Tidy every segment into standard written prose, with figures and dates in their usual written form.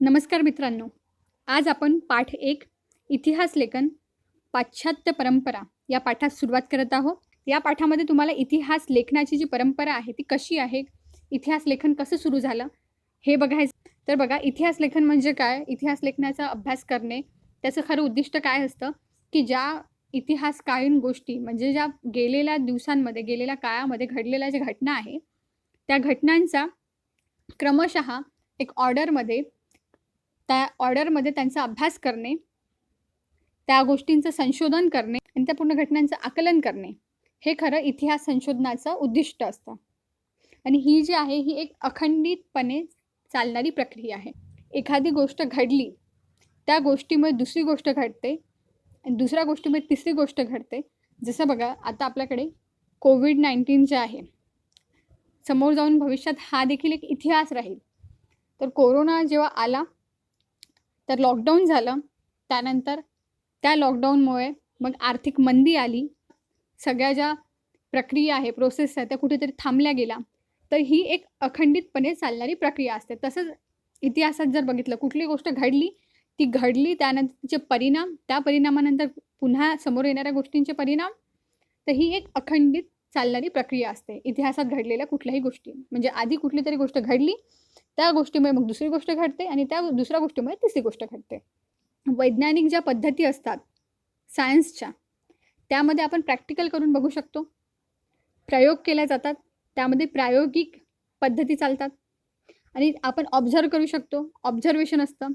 नमस्कार मित्रांनो. आज आपण पाठ 1 इतिहास लेखन पाश्चात्य परंपरा या पाठात सुरुवात करत आहोत. या पाठामध्ये तुम्हाला इतिहास लेखनाची जी परंपरा आहे ती कशी आहे, इतिहास लेखन कसं सुरू झालं हे बघायचं. तर बघा, इतिहास लेखन म्हणजे काय? इतिहास लेखनाचा अभ्यास करणे. त्याचं खरं उद्दिष्ट काय असतं की ज्या इतिहासकालीन गोष्टी म्हणजे ज्या गेलेल्या दिवसांमध्ये, गेलेल्या काळामध्ये घडलेल्या ज्या घटना आहे, त्या घटनांचा क्रमशः एक ऑर्डरमध्ये त्यांचा अभ्यास करणे, त्या गोष्टींचं संशोधन करणे आणि त्या पूर्ण घटनांचं आकलन करणे, हे खरं इतिहास संशोधनाचं उद्दिष्ट असतं. आणि ही जी आहे ही एक अखंडितपणे चालणारी प्रक्रिया आहे. एखादी गोष्ट घडली, त्या गोष्टीमुळे दुसरी गोष्ट घडते आणि दुसऱ्या गोष्टीमुळे तिसरी गोष्ट घडते. जसं बघा, आता आपल्याकडे कोविड-19 जे आहे, समोर जाऊन भविष्यात हा देखील एक इतिहास राहील. तर कोरोना जेव्हा आला तर लॉकडाऊन झालं. त्यानंतर त्या लॉकडाऊनमुळे मग आर्थिक मंदी आली. सगळ्या ज्या प्रक्रिया आहे, प्रोसेस आहे, त्या कुठेतरी थांबल्या गेल्या. तर ही एक अखंडितपणे चालणारी प्रक्रिया असते. तसंच इतिहासात जर बघितलं, कुठली गोष्ट घडली, ती घडली, त्यानंतर तिचे परिणाम, त्या परिणामानंतर पुन्हा समोर येणाऱ्या गोष्टींचे परिणाम. तर ही एक अखंडित चालणारी प्रक्रिया असते इतिहासात घडलेल्या कुठल्याही गोष्टी. म्हणजे आधी कुठली तरी गोष्ट घडली, त्या गोष्टीमुळे मग दुसरी गोष्ट घडते आणि त्या दुसऱ्या गोष्टीमुळे तिसरी गोष्ट घडते. वैज्ञानिक ज्या पद्धती असतात सायन्सच्या, त्यामध्ये आपण प्रॅक्टिकल करून बघू शकतो. प्रयोग केले जातात, त्यामध्ये प्रायोगिक पद्धती चालतात आणि आपण ऑब्झर्व करू शकतो, ऑब्झर्वेशन असतं.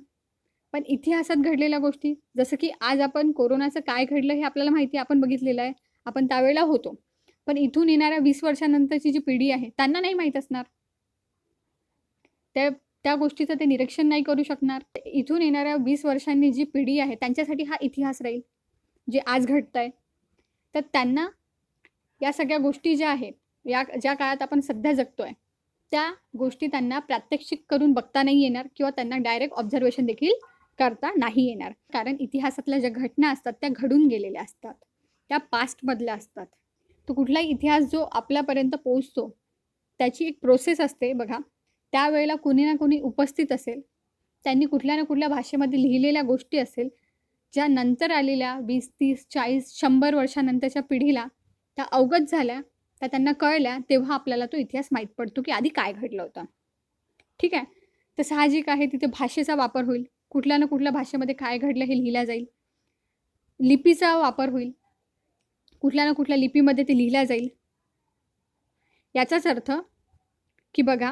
पण इतिहासात घडलेल्या गोष्टी, जसं की आज आपण कोरोनाचं काय घडलं हे आपल्याला माहिती आहे, आपण बघितलेलं आहे, आपण त्यावेळेला होतो. पण इथून येणाऱ्या 20 वर्षानंतरची जी पिढी आहे त्यांना नाही माहीत असणार. त्या गोष्टीचं ते निरीक्षण नाही करू शकणार. इथून येणाऱ्या 20 वर्षांनी जी पिढी आहे त्यांच्यासाठी हा इतिहास राहील, जे आज घडत आहे. तर त्यांना या सगळ्या गोष्टी ज्या आहेत, या ज्या काळात आपण सध्या जगतोय, त्या गोष्टी त्यांना प्रात्यक्षिक करून बघता नाही येणार किंवा त्यांना डायरेक्ट ऑब्झर्वेशन देखील करता नाही येणार. कारण इतिहासातल्या ज्या घटना असतात त्या घडून गेलेल्या असतात, त्या पास्टमधल्या असतात. तो कुठलाही इतिहास जो आपल्यापर्यंत पोहोचतो त्याची एक प्रोसेस असते बघा. त्यावेळेला कुणी ना कुणी उपस्थित असेल, त्यांनी कुठल्या ना कुठल्या भाषेमध्ये लिहिलेल्या गोष्टी असेल, ज्या नंतर आलेल्या 20, 30, 40, 100 वर्षानंतरच्या पिढीला त्या अवगत झाल्या, त्या त्यांना कळल्या, तेव्हा आपल्याला तो इतिहास माहीत पडतो की आधी काय घडलं होतं. ठीक आहे. तर साहजिक आहे तिथे भाषेचा वापर होईल. कुठल्या ना कुठल्या भाषेमध्ये काय घडलं हे लिहिलं जाईल. लिपीचा वापर होईल. कुठल्या ना कुठल्या लिपीमध्ये ते लिहिलं जाईल. याचाच अर्थ की बघा,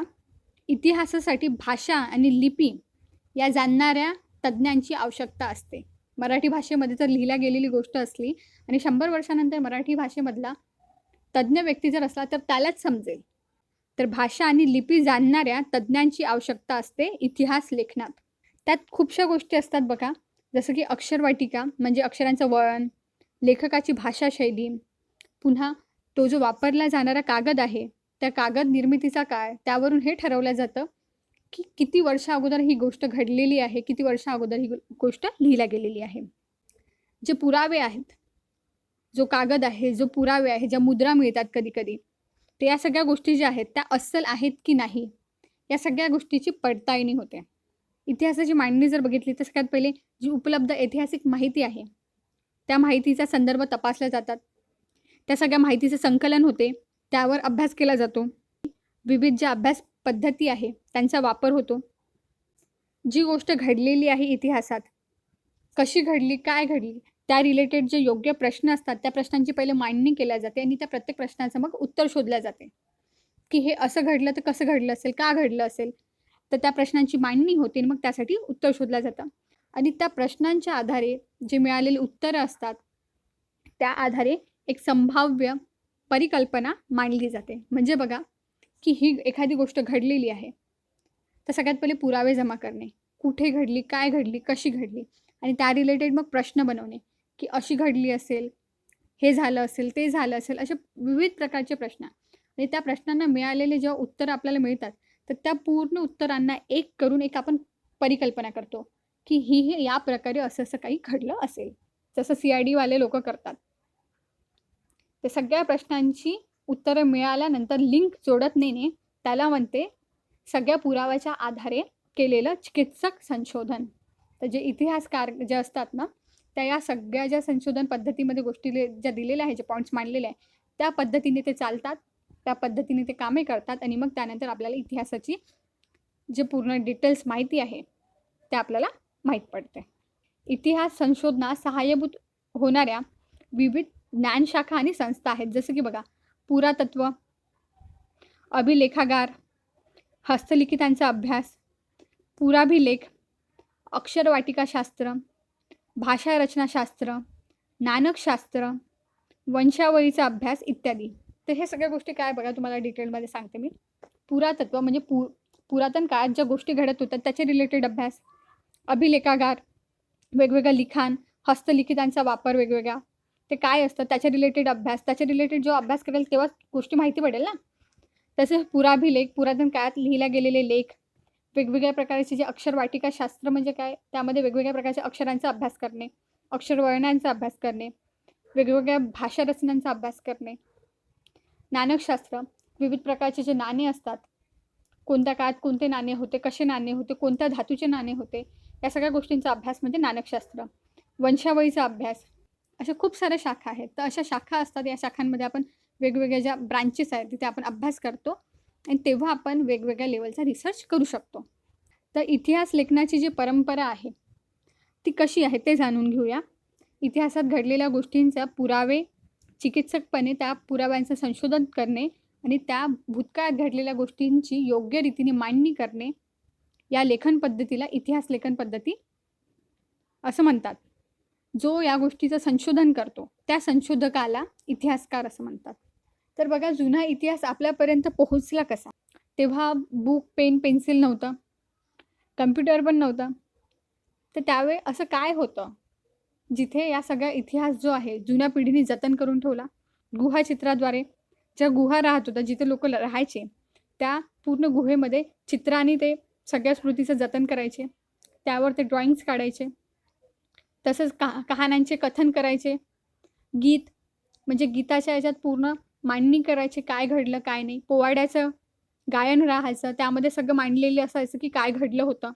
इतिहासासाठी भाषा आणि लिपी या जाणणाऱ्या तज्ज्ञांची आवश्यकता असते. मराठी भाषेमध्ये जर लिहिल्या गेलेली गोष्ट असली आणि 100 वर्षानंतर मराठी भाषेमधला तज्ज्ञ व्यक्ती जर असला तर त्यालाच समजेल. तर भाषा आणि लिपी जाणणाऱ्या तज्ज्ञांची आवश्यकता असते इतिहास लेखनात. त्यात खूपशा गोष्टी असतात बघा, जसं की अक्षरवाटिका म्हणजे अक्षरांचं वळण, लेखकाची भाषाशैली, पुन्हा तो जो वापरला जाणारा कागद आहे, त्या कागद निर्मितीचा काळ, त्यावरून हे ठरवलं जातं की किती वर्ष अगोदर ही गोष्ट घडलेली आहे, किती वर्ष अगोदर ही गोष्ट लिहिल्या गेलेली आहे. जे पुरावे आहेत, जो कागद आहे, जो पुरावे आहे, ज्या मुद्रा मिळतात कधी-कधी, ते या सगळ्या गोष्टी ज्या आहेत त्या अस्सल आहेत की नाही, या सगळ्या गोष्टीची पडताळणी होते. इतिहासाची मांडणी जर बघितली तर सगळ्यात पहिले जी उपलब्ध ऐतिहासिक माहिती आहे, त्या माहितीचा संदर्भ तपासल्या जातात. त्या सगळ्या माहितीचं संकलन होते, त्यावर अभ्यास केला जातो. विविध ज्या अभ्यास पद्धती आहे त्यांचा वापर होतो. जी गोष्ट घडलेली आहे इतिहासात, कशी घडली, काय घडली, त्या रिलेटेड जे योग्य प्रश्न असतात त्या प्रश्नांची पहिले मांडणी केल्या जाते आणि त्या प्रत्येक प्रश्नाचं मग उत्तर शोधल्या जाते की हे असं घडलं तर कसं घडलं असेल, का घडलं असेल. तर त्या प्रश्नांची मांडणी होते आणि मग त्यासाठी उत्तर शोधलं जातं. आणि त्या प्रश्नांच्या आधारे जे मिळालेली उत्तरं असतात त्या आधारे एक संभाव्य परिकल्पना मांडली जाते. म्हणजे बघा की ही एखादी गोष्ट घडलेली आहे, तर सगळ्यात पहिले पुरावे जमा करणे, कुठे घडली, काय घडली, कशी घडली, आणि त्या रिलेटेड मग प्रश्न बनवणे की अशी घडली असेल, हे झालं असेल, ते झालं असेल, असे विविध प्रकारचे प्रश्न. आणि त्या प्रश्नांना मिळालेले जेव्हा उत्तरं आपल्याला मिळतात तर त्या पूर्ण उत्तरांना एक करून एक आपण परिकल्पना करतो की ही या प्रकारे असं असं काही घडलं असेल, जसं CID वाले लोक करतात. ते सगळ्या प्रश्नांची उत्तरं मिळाल्यानंतर लिंक जोडत नेणे, त्याला म्हणते सगळ्या पुराव्याच्या आधारे केलेलं चिकित्सक संशोधन. तर जे इतिहासकार जे असतात ना, त्या या सगळ्या ज्या संशोधन पद्धतीमध्ये गोष्टी ज्या दिलेल्या आहे, जे पॉईंट्स मांडलेले आहे, त्या पद्धतीने ते चालतात, त्या पद्धतीने ते कामे करतात आणि मग त्यानंतर आपल्याला इतिहासाची जे पूर्ण डिटेल्स माहिती आहे ते आपल्याला माहीत पडते. इतिहास संशोधनास सहाय्यभूत होणाऱ्या विविध ज्ञानशाखा आणि संस्था आहेत. जसं की बघा, पुरातत्व, अभिलेखागार, हस्तलिखितांचा अभ्यास, पुराभिलेख, अक्षरवाटिकाशास्त्र, भाषा रचनाशास्त्र, नाणकशास्त्र, वंशावळीचा अभ्यास इत्यादी. तर हे सगळ्या गोष्टी काय बघा, तुम्हाला डिटेलमध्ये सांगते मी. पुरातत्व म्हणजे पुरातन काळात ज्या गोष्टी घडत होत्या त्याचे रिलेटेड अभ्यास. अभिलेखागार, वेगवेगळं लिखाण, हस्तलिखितांचा वापर वेगवेगळा, ते काय असतं त्याच्या रिलेटेड अभ्यास. त्याच्या रिलेटेड जो अभ्यास करेल तेव्हा गोष्टी माहिती पडेल ना. तसेच पुराभिलेख, पुरातन काळात लिहिल्या गेलेले लेख, वेगवेगळ्या प्रकारचे जे अक्षरवाटिकाशास्त्र म्हणजे काय, त्यामध्ये वेगवेगळ्या प्रकारच्या अक्षरांचा अभ्यास करणे, अक्षरवर्णांचा अभ्यास करणे, वेगवेगळ्या भाषा रचनांचा अभ्यास करणे. नाणकशास्त्र, विविध प्रकारचे जे नाणे असतात, कोणत्या काळात कोणते नाणे होते, कसे नाणे होते, कोणत्या धातूचे नाणे होते, या सगळ्या गोष्टींचा अभ्यास म्हणजे नाणकशास्त्र. वंशावळीचा अभ्यास, अशा खूप साऱ्या शाखा आहेत. तर अशा शाखा असतात, या शाखांमध्ये आपण वेगवेगळ्या ज्या ब्रांचेस आहेत तिथे आपण अभ्यास करतो आणि तेव्हा आपण वेगवेगळ्या लेवलचा रिसर्च करू शकतो. तर इतिहास लेखनाची जी परंपरा आहे ती कशी आहे ते जाणून घेऊया. इतिहासात घडलेल्या गोष्टींचा पुरावे, चिकित्सकपणे त्या पुराव्यांचं संशोधन करणे आणि त्या भूतकाळात घडलेल्या गोष्टींची योग्य रीतीने मांडणी करणे, या लेखन पद्धतीला इतिहास लेखन पद्धती असं म्हणतात. जो या गोष्टीचं संशोधन करतो त्या संशोधकाला इतिहासकार असं म्हणतात. तर बघा, जुना इतिहास आपल्यापर्यंत पोहोचला कसा. तेव्हा बुक, पेन, पेन्सिल नव्हतं, कम्प्युटर पण नव्हता. तर त्यावेळी असं काय होतं जिथे या सगळ्या इतिहास जो आहे जुन्या पिढीने जतन करून ठेवला. गुहाचित्राद्वारे ज्या गुहा राहत होत्या, जिथे लोक राहायचे, त्या पूर्ण गुहेमध्ये चित्रांनी ते सगळ्या स्मृतीचं जतन करायचे, त्यावर ते ड्रॉइंग्स काढायचे. तसंच कहाण्यांचे कथन करायचे. गीत म्हणजे गीताच्या याच्यात पूर्ण मांडणी करायचे, काय घडलं काय नाही. पोवाड्याचं गायन राहायचं, त्यामध्ये सगळं मांडलेलं असायचं की काय घडलं होतं.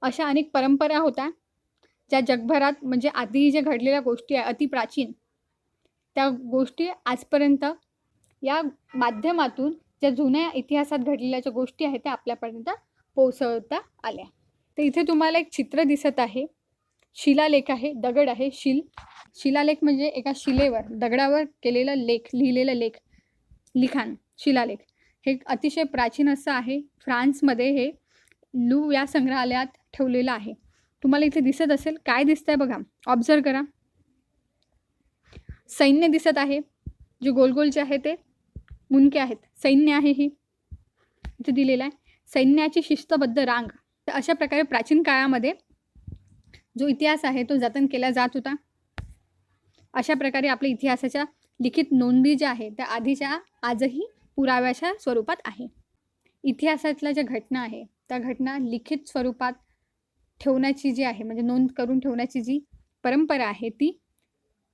अशा अनेक परंपरा होत्या ज्या जगभरात म्हणजे आधी ज्या घडलेल्या गोष्टी आहे अति प्राचीन, त्या गोष्टी आजपर्यंत या माध्यमातून ज्या जुन्या इतिहासात घडलेल्या ज्या गोष्टी आहेत त्या आपल्यापर्यंत पोहोचवता आल्या. तर इथे तुम्हाला एक चित्र दिसत आहे, शिलालेख आहे, दगड आहे. शिलालेख म्हणजे एका शिलेवर दगडावर केलेला लेख, लिहिलेला लिखाण शिलालेख. हे अतिशय प्राचीन असं आहे. फ्रान्समध्ये हे लूव्र या संग्रहालयात ठेवलेलं आहे. तुम्हाला इथे दिसत असेल, काय दिसतंय बघा, ऑब्झर्व करा. सैन्य दिसत आहे, जे गोल गोल जे आहे ते मुंडके आहेत, सैन्य आहे. ही इथे दिलेलं आहे, सैन्याची शिस्तबद्ध रांग. तर अशा प्रकारे प्राचीन काळामध्ये जो इतिहास आहे तो जतन केला जात होता. अशा प्रकारे आपल्या इतिहासाच्या लिखित नोंदी ज्या आहेत त्या आधीच्या आजही पुराव्याच्या स्वरूपात आहे. इतिहासातल्या ज्या घटना आहे त्या घटना लिखित स्वरूपात ठेवण्याची जी आहे म्हणजे नोंद करून ठेवण्याची जी परंपरा आहे ती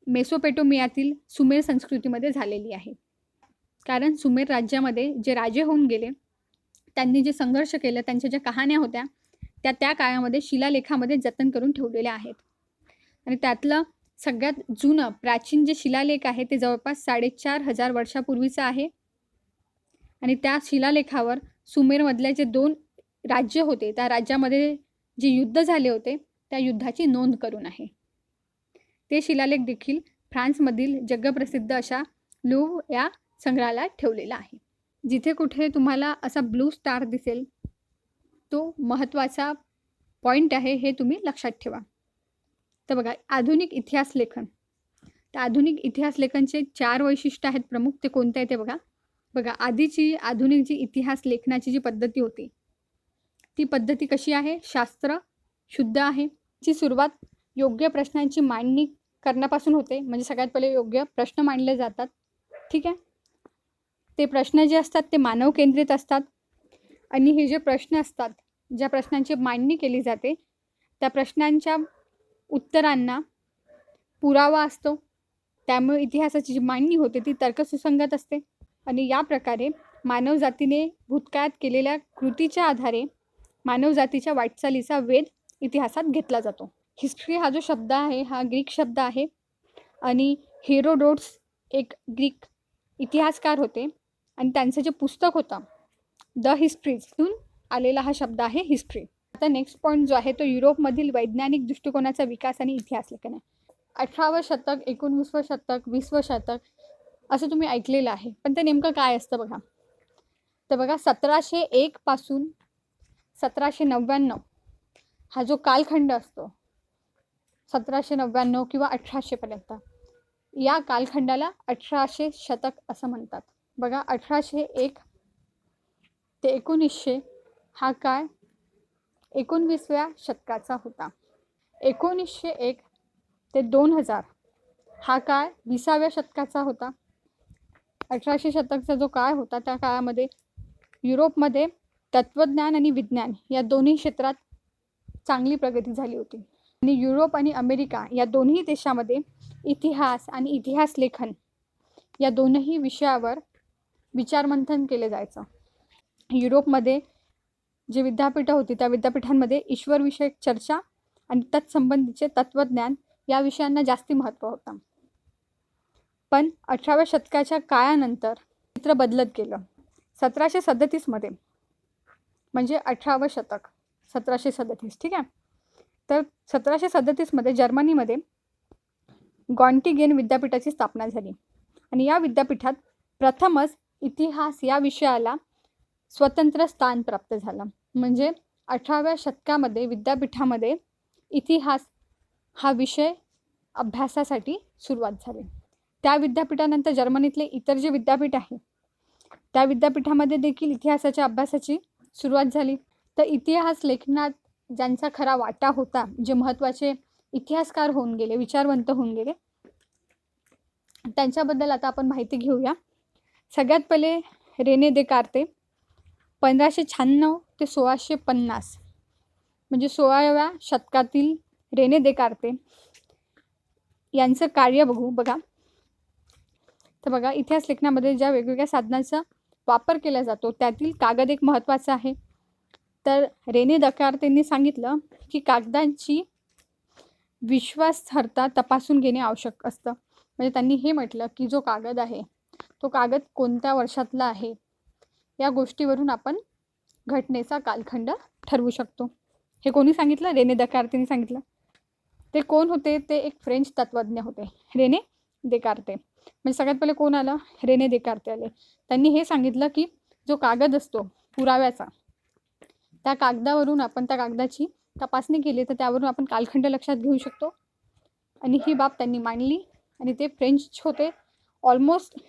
मेसोपोटेमियातील सुमेर संस्कृतीमध्ये झालेली आहे. कारण सुमेर राज्यामध्ये जे राजे होऊन गेले त्यांनी जे संघर्ष केलं, त्यांच्या ज्या कहाण्या होत्या त्या काळामध्ये शिलालेखामध्ये जतन करून ठेवलेल्या आहेत. आणि त्यातलं सगळ्यात जुनं प्राचीन जे शिलालेख आहे ते जवळपास 4500 वर्षापूर्वीचं आहे. आणि त्या शिलालेखावर सुमेरमधले जे 2 राज्य होते त्या राज्यामध्ये जे युद्ध झाले होते त्या युद्धाची नोंद करून आहे. ते शिलालेख देखील फ्रान्समधील जगप्रसिद्ध अशा लूव्र या संग्रहालयात ठेवलेला आहे. जिथे कुठे तुम्हाला असा ब्लू स्टार दिसेल तो महत्त्वाचा पॉईंट आहे, हे तुम्ही लक्षात ठेवा. तर बघा, आधुनिक इतिहास लेखन. तर आधुनिक इतिहास लेखनचे 4 वैशिष्ट्य आहेत प्रमुख. ते कोणते आहे ते बघा. आधीची आधुनिक जी इतिहास लेखनाची जी पद्धती होती ती पद्धती कशी आहे, शास्त्र शुद्ध आहे. ची सुरुवात योग्य प्रश्नांची मांडणी करण्यापासून होते. म्हणजे सगळ्यात पहिले योग्य प्रश्न मांडले जातात, ठीक आहे. ते प्रश्न जे असतात ते मानव केंद्रित असतात. आणि हे जे प्रश्न असतात, ज्या प्रश्नांची मांडणी केली जाते त्या प्रश्नांच्या उत्तरांना पुरावा असतो. त्यामुळे इतिहासाची जी मांडणी होते ती तर्कसुसंगत असते. आणि या प्रकारे मानवजातीने भूतकाळात केलेल्या कृतीच्या आधारे मानवजातीच्या वाटचालीचा वेध इतिहासात घेतला जातो. हिस्ट्री हा जो शब्द आहे हा ग्रीक शब्द आहे आणि हेरोडोट्स एक ग्रीक इतिहासकार होते आणि त्यांचं जे पुस्तक होतं द हिस्ट्रीजतून आलेला हा शब्द आहे हिस्ट्री. आता नेक्स्ट पॉईंट जो आहे तो युरोपमधील वैज्ञानिक दृष्टिकोनाचा विकास आणि इतिहास लेखन आहे. 18वं शतक, 19वं शतक, 20वं शतक असं तुम्ही ऐकलेलं आहे, पण ते नेमकं काय असतं बघा. तर बघा 1701 पासून 1799 हा जो कालखंड असतो 1799 किंवा 1800 पर्यंत, या कालखंडाला 1800 शतक असं म्हणतात. बघा 1801 ते 1900 हा काळ 19व्या शतकाचा होता. 1901 ते 2000 हा काळ 20व्या शतकाचा होता. 1800 शतकचा जो काळ होता त्या काळामध्ये युरोपमध्ये तत्त्वज्ञान आणि विज्ञान या दोन्ही क्षेत्रात चांगली प्रगती झाली होती आणि युरोप आणि अमेरिका या दोन्ही देशामध्ये इतिहास आणि इतिहास लेखन या दोनही विषयावर विचारमंथन केले जायचं. युरोपमध्ये जे विद्यापीठं होती त्या विद्यापीठांमध्ये ईश्वरविषयक चर्चा आणि तत्संबंधीचे तत्त्वज्ञान या विषयांना जास्ती महत्त्व होतं. पण 18व्या शतकाच्या काळानंतर चित्र बदलत गेलं. 1737 मध्ये म्हणजे 18वं शतक 1737, ठीक आहे. तर 1737 मध्ये जर्मनीमध्ये गॉन्टिगेन विद्यापीठाची स्थापना झाली आणि या विद्यापीठात प्रथमच इतिहास या विषयाला स्वतंत्र स्थान प्राप्त झालं. म्हणजे 18व्या शतकामध्ये विद्यापीठामध्ये इतिहास हा विषय अभ्यासासाठी सुरुवात झाली. त्या विद्यापीठानंतर जर्मनीतले इतर जे विद्यापीठ आहे त्या विद्यापीठामध्ये देखील इतिहासाच्या अभ्यासाची सुरुवात झाली. तर इतिहास लेखनात ज्यांचा खरा वाटा होता, जे महत्त्वाचे इतिहासकार होऊन गेले, विचारवंत होऊन गेले, त्यांच्याबद्दल आता आपण माहिती घेऊया. सगळ्यात पहिले रेने देकार्ते 1596 ते 1650 म्हणजे 16व्या शतकातील रेने देकार्ते यांचं कार्य बघू. बघा तर बघा इतिहास लेखनामध्ये ज्या वेगवेगळ्या साधनांचा वापर केला जातो त्यातील कागद एक महत्त्वाचा आहे. तर रेने देकार्तेंनी सांगितलं की कागदांची विश्वासार्हता तपासून घेणे आवश्यक असतं. म्हणजे त्यांनी हे म्हटलं की जो कागद आहे तो कागद कोणत्या वर्षातला आहे या गोष्टीवरून आपण घटनेचा कालखंड ठरवू शकतो. हे कोणी सांगितलं? रेने देकार्तेंनी सांगितलं. ते कोण होते? ते एक फ्रेंच तत्त्वज्ञ होते, रेने देकार्ते. म्हणजे सगळ्यात पहिले कोण आलं? रेने देकार्ते आले. त्यांनी हे सांगितलं की जो कागद असतो पुराव्याचा, त्या कागदावरून आपण त्या कागदाची तपासणी केली तर त्यावरून आपण कालखंड लक्षात घेऊ शकतो. आणि ही बाब त्यांनी मांडली आणि ते फ्रेंच होते. ऑलमोस्ट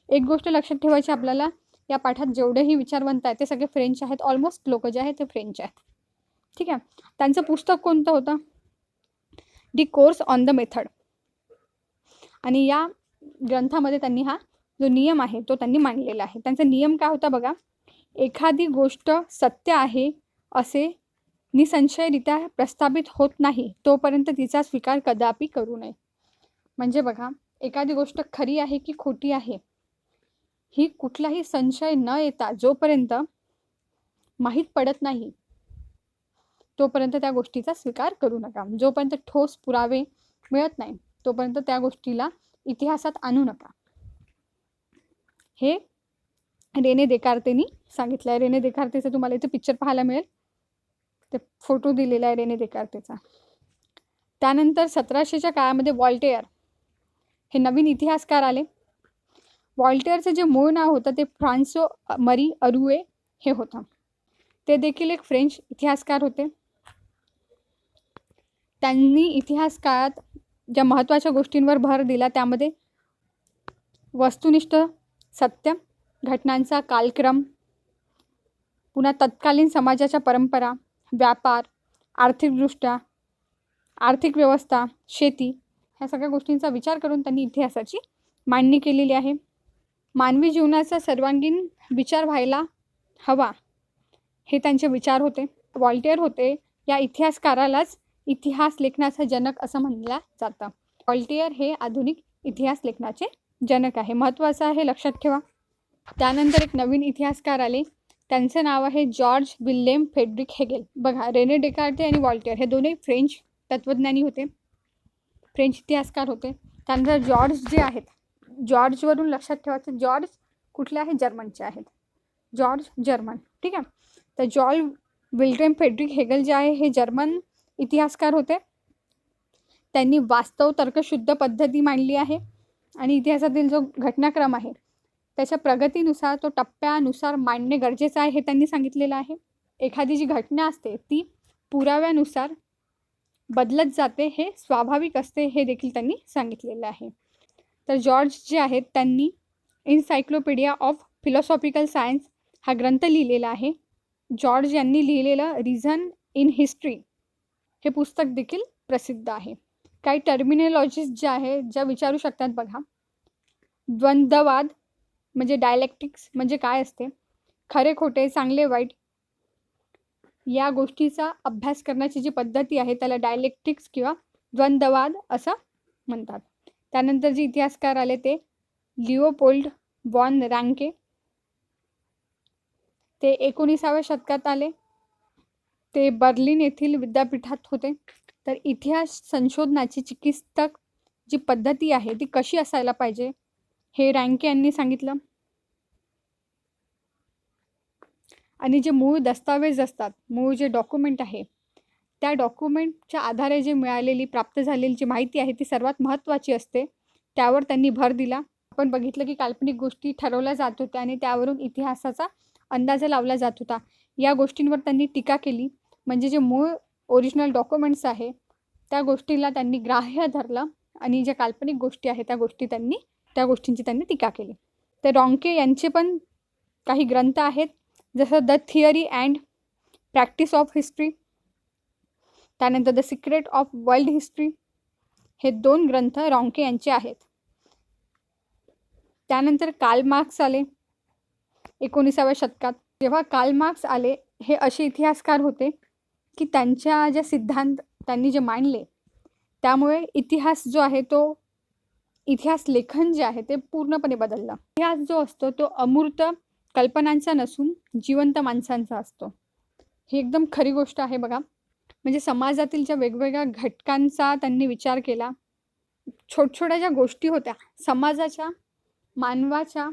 एक गोष्ट लक्षात ठेवायची आपल्याला, या पाठात जेवढेही विचारवंत आहेत ते सगळे फ्रेंच आहेत. ऑलमोस्ट लोक जे आहेत ते फ्रेंच आहेत, ठीक आहे. त्यांचं पुस्तक कोणतं होतं? दी कोर्स ऑन द मेथड. आणि या ग्रंथामध्ये त्यांनी हा जो नियम आहे तो त्यांनी मांडलेला आहे. त्यांचा नियम काय होता बघा. एखादी गोष्ट सत्य आहे असे निसंशयरित्या प्रस्थापित होत नाही तोपर्यंत तिचा स्वीकार कदापि करू नये. म्हणजे बघा एखादी गोष्ट खरी आहे की खोटी आहे ही कुठलाही संशय न येता जोपर्यंत माहीत पडत नाही तोपर्यंत त्या गोष्टीचा स्वीकार करू नका. जोपर्यंत ठोस पुरावे मिळत नाही तोपर्यंत त्या गोष्टीला इतिहासात आणू नका. हे रेने देकार्तेंनी सांगितलं आहे. रेने देकार्तेचा तुम्हाला इथे पिक्चर पाहायला मिळेल, ते फोटो दिलेला आहे रेने देकार्तेचा. त्यानंतर 1700च्या काळामध्ये व्हॉल्टेअर हे नवीन इतिहासकार आले. व्हॉल्टेअरचं जे मूळ नाव होतं ते फ्रान्सो मरी अरुए हे होतं. ते देखील एक फ्रेंच इतिहासकार होते. त्यांनी इतिहास काळात ज्या महत्त्वाच्या गोष्टींवर भर दिला त्यामध्ये वस्तुनिष्ठ सत्य, घटनांचा कालक्रम, पुन्हा तत्कालीन समाजाच्या परंपरा, व्यापार, आर्थिकदृष्ट्या आर्थिक व्यवस्था, शेती ह्या सगळ्या गोष्टींचा विचार करून त्यांनी इतिहासाची मांडणी केलेली आहे. मानवी जीवनाचा सर्वांगीण विचार व्हायला हवा हे त्यांचे विचार होते. व्हॉल्टेअर होते या इतिहासकारालाच इतिहास लेखनाचा जनक असं म्हणलं जातं. व्हॉल्टेअर हे आधुनिक इतिहास लेखनाचे जनक आहे. महत्त्वाचं आहे, लक्षात ठेवा. त्यानंतर एक नवीन इतिहासकार आले त्यांचं नाव आहे जॉर्ज विल्यम फ्रेडरिक हेगेल. बघा, रेने डेकार्ते आणि वॉल्टेअर हे दोन्ही फ्रेंच तत्त्वज्ञानी होते, फ्रेंच इतिहासकार होते. त्यानंतर जॉर्ज जे आहेत, जॉर्जवरून लक्षात ठेवायचं, जॉर्ज कुठले आहेत? जर्मनचे आहेत. जॉर्ज जर्मन, ठीक आहे. तर जॉर्ज विल्यम फ्रेडरिक हेगेल जे आहे हे जर्मन इतिहासकार होते. त्यांनी वास्तव तर्कशुद्ध पद्धती मांडली आहे आणि इतिहासातील जो घटनाक्रम आहे त्याच्या प्रगतीनुसार तो टप्प्यानुसार मांडणे गरजेचं आहे हे त्यांनी सांगितलेलं आहे. एखादी जी घटना असते ती पुराव्यानुसार बदलत जाते, हे स्वाभाविक असते, हे देखील त्यांनी सांगितलेलं आहे. तर जॉर्ज जे आहेत त्यांनी एन्सायक्लोपीडिया ऑफ फिलॉसॉफिकल सायन्स हा ग्रंथ लिहिलेला आहे. जॉर्ज यांनी लिहिलेलं रिझन इन हिस्ट्री हे पुस्तक देखील प्रसिद्ध आहे. काही टर्मिनॉलॉजीज ज्या आहे ज्या विचारू शकतात बघा. द्वंद्ववाद म्हणजे डायलेक्टिक्स म्हणजे काय असते, खरे खोटे, चांगले वाईट या गोष्टीचा अभ्यास करण्याची जी पद्धती आहे त्याला डायलेक्टिक्स किंवा द्वंद्ववाद असं म्हणतात. त्यानंतर जे इतिहासकार आले ते लिओपोल्ड वॉन रँके, ते 19व्या शतकात आले. ते बर्लिन येथील विद्यापीठात होते. तर इतिहास संशोधनाची चिकित्सक जी पद्धती आहे ती कशी असायला पाहिजे हे रँके यांनी सांगितलं. आणि जे मूळ दस्तावेज असतात, मूळ जे डॉक्युमेंट आहे त्या डॉक्युमेंटच्या आधारे जे मिळालेली प्राप्त झालेली जी माहिती आहे ती सर्वात महत्त्वाची असते, त्यावर त्यांनी भर दिला. आपण बघितलं की काल्पनिक गोष्टी ठरवल्या जात होत्या आणि त्यावरून इतिहासाचा अंदाज लावला जात होता. या गोष्टींवर त्यांनी टीका केली. म्हणजे जे मूळ ओरिजिनल डॉक्युमेंट्स आहे त्या गोष्टीला त्यांनी ग्राह्य धरलं आणि ज्या काल्पनिक गोष्टी आहेत त्या गोष्टींची त्यांनी टीका केली. तर रॉन्के यांचे पण काही ग्रंथ आहेत, जसं the theory and practice of history, त्यानंतर the secret of world history, हे 2 ग्रंथ रॉन्के यांचे आहेत. त्यानंतर कार्ल मार्क्स आले 19व्या शतकात. जेव्हा कार्ल मार्क्स आले हे असे इतिहासकार होते की त्यांच्या ज्या सिद्धांत त्यांनी जे मांडले त्यामुळे इतिहास जो आहे तो इतिहास लेखन जे आहे ते पूर्णपणे बदललं. इतिहास जो असतो तो अमूर्त कल्पनांचा नसून जिवंत माणसांचा असतो. ही एकदम खरी गोष्ट आहे बघा. म्हणजे समाजातील ज्या वेगवेगळ्या घटकांचा त्यांनी विचार केला, छोट्या ज्या गोष्टी होत्या समाजाच्या, मानवाच्या,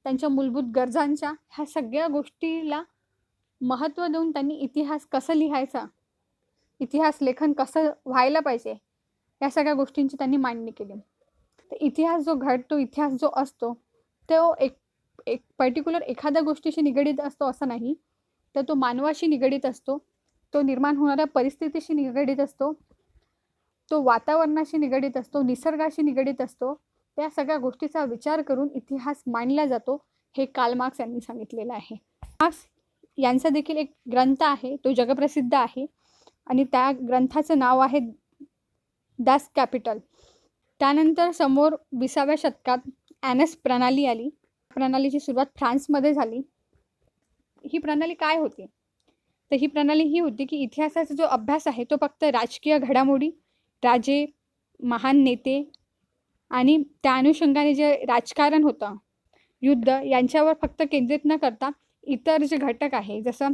त्यांच्या मूलभूत गरजांच्या, ह्या सगळ्या गोष्टीला महत्त्व देऊन त्यांनी इतिहास कसं लिहायचा, इतिहास लेखन कसं व्हायला पाहिजे या सगळ्या गोष्टींची त्यांनी मांडणी केली. तर इतिहास जो घडतो, इतिहास जो असतो तो एक पर्टिक्युलर एखाद्या गोष्टीशी निगडीत असतो असं नाही, तर तो मानवाशी निगडीत असतो, तो निर्माण होणाऱ्या परिस्थितीशी निगडीत असतो, तो वातावरणाशी निगडीत असतो, निसर्गाशी निगडीत असतो. त्या सगळ्या गोष्टीचा विचार करून इतिहास मांडला जातो, हे कार्ल मार्क्स यांनी सांगितलेलं आहे. मार्क्स यांचा देखील एक ग्रंथ आहे, तो जगप्रसिद्ध आहे आणि त्या ग्रंथाचं नाव आहे दास कॅपिटल. त्यानंतर समोर 20व्या शतकात ॲनस प्रणाली आली. प्रणालीची सुरुवात फ्रान्समध्ये झाली. ही प्रणाली काय होती? तर ही प्रणाली ही होती की इतिहासाचा जो अभ्यास आहे तो फक्त राजकीय घडामोडी, राजे, महान नेते आणि त्या अनुषंगाने जे राजकारण होतं, युद्ध यांच्यावर फक्त केंद्रित न करता इतर जे घटक आहे जसं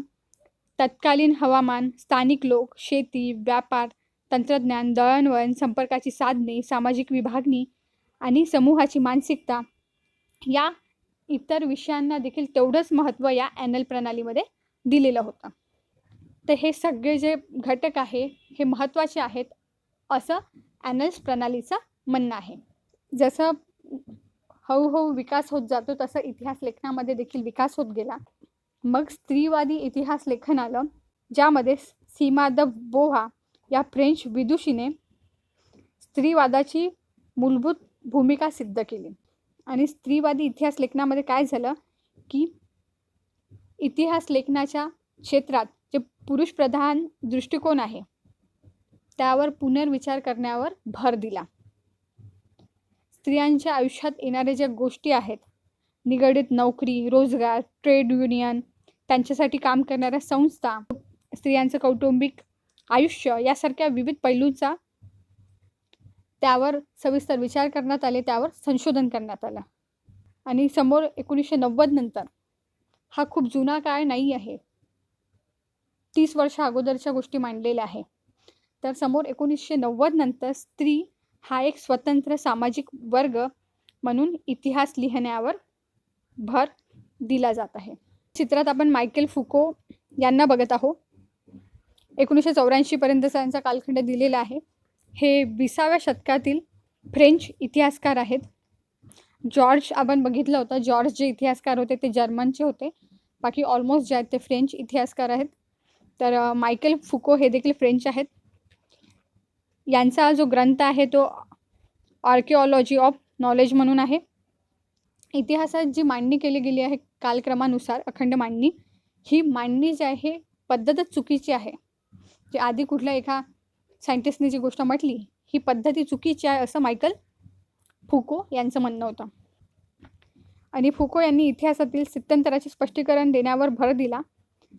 तत्कालीन हवामान, स्थानिक लोक, शेती, व्यापार, तंत्रज्ञान, दळणवळण, संपर्काची साधने, सामाजिक विभागणी आणि समूहाची मानसिकता या इतर विषयांना देखील तेवढंच महत्त्व या ॲनल प्रणालीमध्ये दिलेलं होतं. तर हे सगळे जे घटक आहे हे महत्त्वाचे आहेत असं ॲनल्स प्रणालीचं म्हणणं आहे. जसं हळूहळू विकास होत जातो तसं इतिहास लेखनामध्ये देखील विकास होत गेला. मग स्त्रीवादी इतिहास लेखन आलं, ज्यामध्ये सीमा द बोहा या फ्रेंच विदुषीने स्त्रीवादाची मूलभूत भूमिका सिद्ध केली. आणि स्त्रीवादी इतिहास लेखनामध्ये काय झालं की इतिहास लेखनाच्या क्षेत्रात जे पुरुषप्रधान दृष्टिकोन आहे त्यावर पुनर्विचार करण्यावर भर दिला. स्त्रियांच्या आयुष्यात येणारे ज्या गोष्टी आहेत, निगडित नोकरी, रोजगार, ट्रेड युनियन, त्यांच्यासाठी काम करणाऱ्या संस्था, स्त्रियांचं कौटुंबिक आयुष्य यासारख्या विविध पैलूंचा त्यावर सविस्तर विचार करण्यात आले, त्यावर संशोधन करण्यात आलं. आणि समोर 1990 नंतर हा खूप जुना काळ नाही आहे, 30 वर्ष अगोदरच्या गोष्टी मांडलेल्या आहे. तर समोर 1990 नंतर स्त्री हा एक स्वतंत्र सामाजिक वर्ग म्हणून इतिहास लिहिण्यावर भर दिला जात आहे. चित्रात आपण मायकेल फुको यांना बघत आहोत. 1984 पर्यंतचा यांचा कालखंड दिलेला आहे. हे 20व्या शतकातील फ्रेंच इतिहासकार आहेत. जॉर्ज आपण बघितलं होतं, जॉर्ज जे इतिहासकार होते ते जर्मनचे होते, बाकी ऑलमोस्ट जे आहेत ते फ्रेंच इतिहासकार आहेत. तर मायकेल फुको हे देखील फ्रेंच आहेत. यांचा जो ग्रंथ आहे तो आर्किओलॉजी ऑफ नॉलेज म्हणून आहे. इतिहासात जी मांडणी केली गेली आहे कालक्रमानुसार अखंड मांडणी, ही मांडणी जी आहे पद्धतच चुकीची आहे. जे आधी कुठल्या एका सायंटिस्टने जी गोष्ट म्हटली ही पद्धती चुकीची आहे असं मायकेल फुको यांचं म्हणणं होतं. आणि फुको यांनी इतिहासातील स्थित्यंतराचे स्पष्टीकरण देण्यावर भर दिला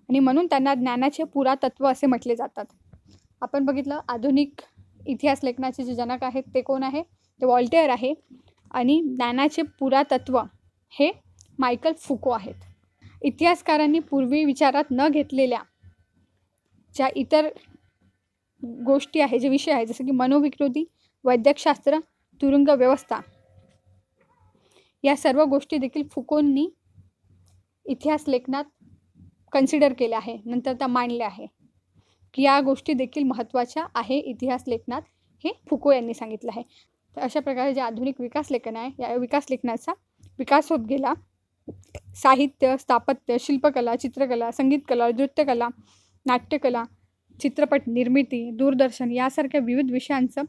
आणि म्हणून त्यांना ज्ञानाचे पुरातत्व असे म्हटले जातात. आपण बघितलं आधुनिक इतिहास लेखनाचे जे जनक आहेत ते कोण आहे, ते वॉल्टेअर आहे. आणि ज्ञानाचे पुरातत्व हे मायकेल फुको आहेत. इतिहासकारांनी पूर्वी विचारात न घेतलेल्या ज्या इतर गोष्टी आहे, जे विषय आहे, जसं की मनोविकृती, वैद्यकशास्त्र, तुरुंग व्यवस्था, या सर्व गोष्टी देखील फुकोंनी इतिहास लेखनात कन्सिडर केल्या आहे. नंतर त्या मांडल्या आहे की या गोष्टी देखील महत्त्वाच्या आहे इतिहास लेखनात, हे फुको यांनी सांगितलं आहे. तर अशा प्रकारे जे आधुनिक विकास लेखन आहे, या विकास लेखनाचा विकास होत गेला. साहित्य, स्थापत्य, शिल्पकला, चित्रकला, संगीतकला, नृत्यकला, नाट्यकला, चित्रपट निर्मिती, दूरदर्शन यासारख्या विविध विषयांचं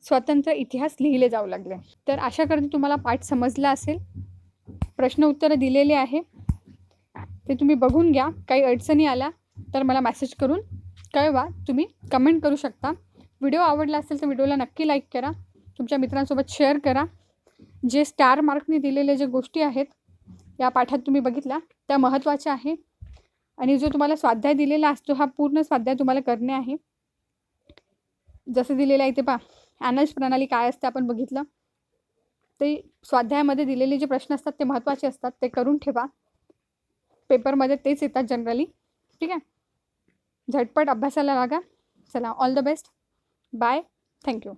स्वतंत्र इतिहास लिहिले जाऊ लागले. तर आशा करते तुम्हाला पाठ समजला असेल. प्रश्न उत्तरं दिलेले आहे, ते तुम्ही बघून घ्या. काही अडचणी आल्या तर मला मेसेज करून कळवा. तुम्ही कमेंट करू शकता. व्हिडिओ आवडला असेल तर व्हिडिओला नक्की लाईक करा, तुमच्या मित्रांसोबत शेअर करा. जे स्टार मार्कने दिलेले जे गोष्टी आहेत या पाठात तुम्ही बघितल्या त्या महत्त्वाच्या आहे. आणि जो तुम्हाला स्वाध्याय दिलेला असतो हा पूर्ण स्वाध्याय तुम्हाला करणे आहे. जसं दिलेलं आहे ते पहा, ॲनल्स प्रणाली काय असते आपण बघितलं. ते स्वाध्यायामध्ये दिलेले जे प्रश्न असतात ते महत्त्वाचे असतात, ते करून ठेवा. पेपरमध्ये तेच येतात जनरली. ठीक आहे, झटपट अभ्यासाला लागा. चला, all the best. Bye. Thank you.